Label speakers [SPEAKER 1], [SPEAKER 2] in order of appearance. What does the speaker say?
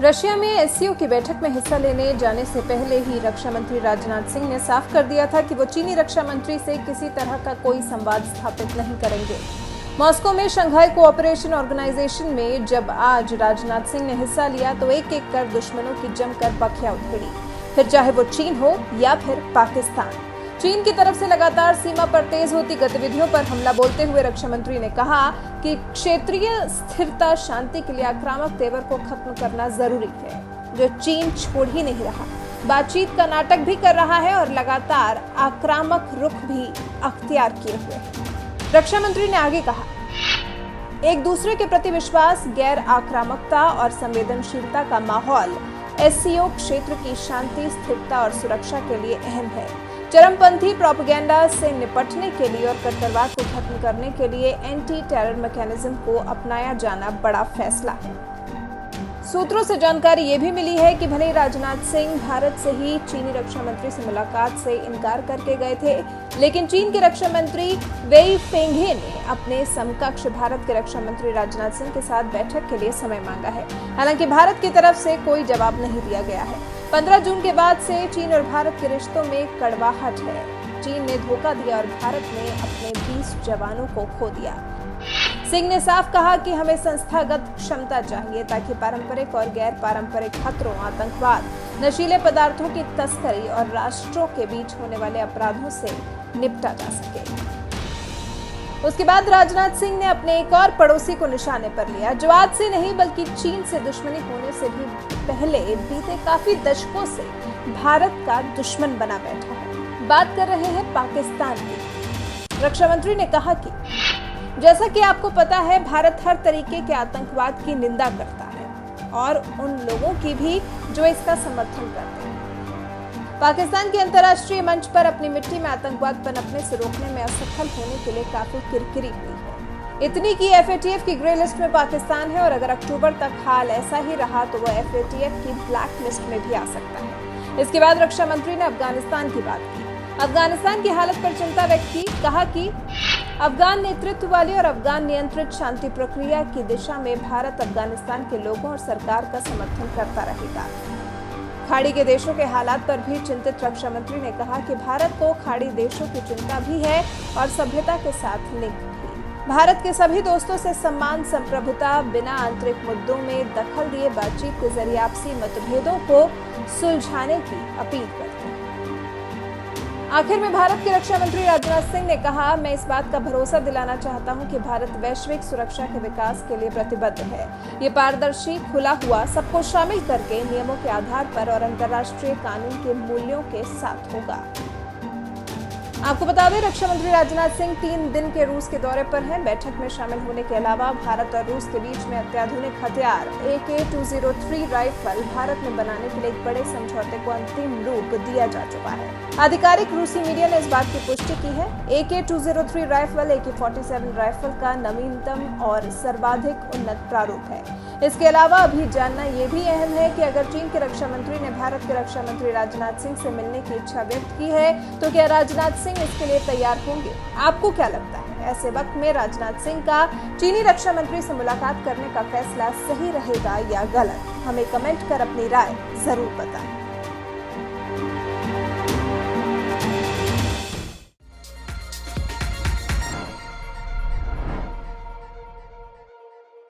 [SPEAKER 1] Russia में SCO की बैठक में हिस्सा लेने जाने से पहले ही रक्षा मंत्री राजनाथ सिंह ने साफ कर दिया था कि वो चीनी रक्षा मंत्री से किसी तरह का कोई संवाद स्थापित नहीं करेंगे। मॉस्को में शंघाई कोऑपरेशन ऑर्गेनाइजेशन में जब आज राजनाथ सिंह ने हिस्सा लिया तो एक एक कर दुश्मनों की जमकर बखिया उधेड़ी, फिर चाहे वो चीन हो या फिर पाकिस्तान। चीन की तरफ से लगातार सीमा पर तेज होती गतिविधियों पर हमला बोलते हुए रक्षा मंत्री ने कहा कि क्षेत्रीय स्थिरता शांति के लिए आक्रामक तेवर को खत्म करना जरूरी है, जो चीन छोड़ ही नहीं रहा, बातचीत का नाटक भी कर रहा है और लगातार आक्रामक रुख भी अख्तियार किए हुए है। रक्षा मंत्री ने आगे कहा, एक दूसरे के प्रति विश्वास, गैर आक्रामकता और संवेदनशीलता का माहौल एससीओ क्षेत्र की शांति, स्थिरता और सुरक्षा के लिए अहम है। चरमपंथी प्रोपेगेंडा से निपटने के लिए और कट्टरवाद को खत्म करने के लिए एंटी टेरर मैकेनिज्म को अपनाया जाना बड़ा फैसला है। सूत्रों से जानकारी ये भी मिली है कि भले ही राजनाथ सिंह भारत से ही चीनी रक्षा मंत्री से मुलाकात से इनकार करके गए थे, लेकिन चीन के रक्षा मंत्री वेई फेंघे ने अपने समकक्ष भारत के रक्षा मंत्री राजनाथ सिंह के साथ बैठक के लिए समय मांगा है। हालांकि भारत की तरफ से कोई जवाब नहीं दिया गया है। 15 जून के बाद से चीन और भारत के रिश्तों में कड़वाहट है। चीन ने धोखा दिया और भारत ने अपने 20 जवानों को खो दिया। सिंह ने साफ कहा कि हमें संस्थागत क्षमता चाहिए ताकि पारंपरिक और गैर पारंपरिक खतरों, आतंकवाद, नशीले पदार्थों की तस्करी और राष्ट्रों के बीच होने वाले अपराधों से निपटा जा सके। उसके बाद राजनाथ सिंह ने अपने एक और पड़ोसी को निशाने पर लिया, जो आज से नहीं बल्कि चीन से दुश्मनी होने से भी पहले बीते काफी दशकों से भारत का दुश्मन बना बैठा है। बात कर रहे हैं पाकिस्तान की। रक्षा मंत्री ने कहा कि जैसा कि आपको पता है, भारत हर तरीके के आतंकवाद की निंदा करता है और उन लोगों की भी जो इसका समर्थन करते हैं। पाकिस्तान के अंतर्राष्ट्रीय मंच पर अपनी मिट्टी में आतंकवाद पनपने से रोकने में असफल होने के लिए काफी किरकिरी हुई है। इतनी की एफएटीएफ की ग्रे लिस्ट में पाकिस्तान है और अगर अक्टूबर तक हाल ऐसा ही रहा तो वह एफएटीएफ की ब्लैक लिस्ट में भी आ सकता है। इसके बाद रक्षा मंत्री ने अफगानिस्तान की बात की। अफगानिस्तान की हालत पर चिंता व्यक्त की, कहा कि अफगान नेतृत्व वाली और अफगान नियंत्रित शांति प्रक्रिया की दिशा में भारत अफगानिस्तान के लोगों और सरकार का समर्थन करता रहेगा। खाड़ी के देशों के हालात पर भी चिंतित रक्षा मंत्री ने कहा कि भारत को खाड़ी देशों की चिंता भी है और सभ्यता के साथ लिंक भी। भारत के सभी दोस्तों से सम्मान, संप्रभुता, बिना आंतरिक मुद्दों में दखल दिए बातचीत के जरिए आपसी मतभेदों को सुलझाने की अपील करते हैं। आखिर में भारत के रक्षा मंत्री राजनाथ सिंह ने कहा, मैं इस बात का भरोसा दिलाना चाहता हूं कि भारत वैश्विक सुरक्षा के विकास के लिए प्रतिबद्ध है। ये पारदर्शी, खुला हुआ, सबको शामिल करके नियमों के आधार पर और अंतर्राष्ट्रीय कानून के मूल्यों के साथ होगा। आपको बता दें, रक्षा मंत्री राजनाथ सिंह 3 दिन के रूस के दौरे पर हैं। बैठक में शामिल होने के अलावा भारत और रूस के बीच में अत्याधुनिक हथियार AK-203 राइफल भारत में बनाने के लिए एक बड़े समझौते को अंतिम रूप दिया जा चुका है। आधिकारिक रूसी मीडिया ने इस बात की पुष्टि की है। AK-203 राइफल AK-47 राइफल का नवीनतम और सर्वाधिक उन्नत प्रारूप है। इसके अलावा अभी जानना यह भी अहम है कि अगर चीन के रक्षा मंत्री ने भारत के रक्षा मंत्री राजनाथ सिंह से मिलने की इच्छा व्यक्त की है तो क्या राजनाथ सिंह इसके लिए तैयार होंगे? आपको क्या लगता है? ऐसे वक्त में राजनाथ सिंह का चीनी रक्षा मंत्री से मुलाकात करने का फैसला सही रहेगा या गलत? हमें कमेंट कर अपनी राय जरूर बताएं।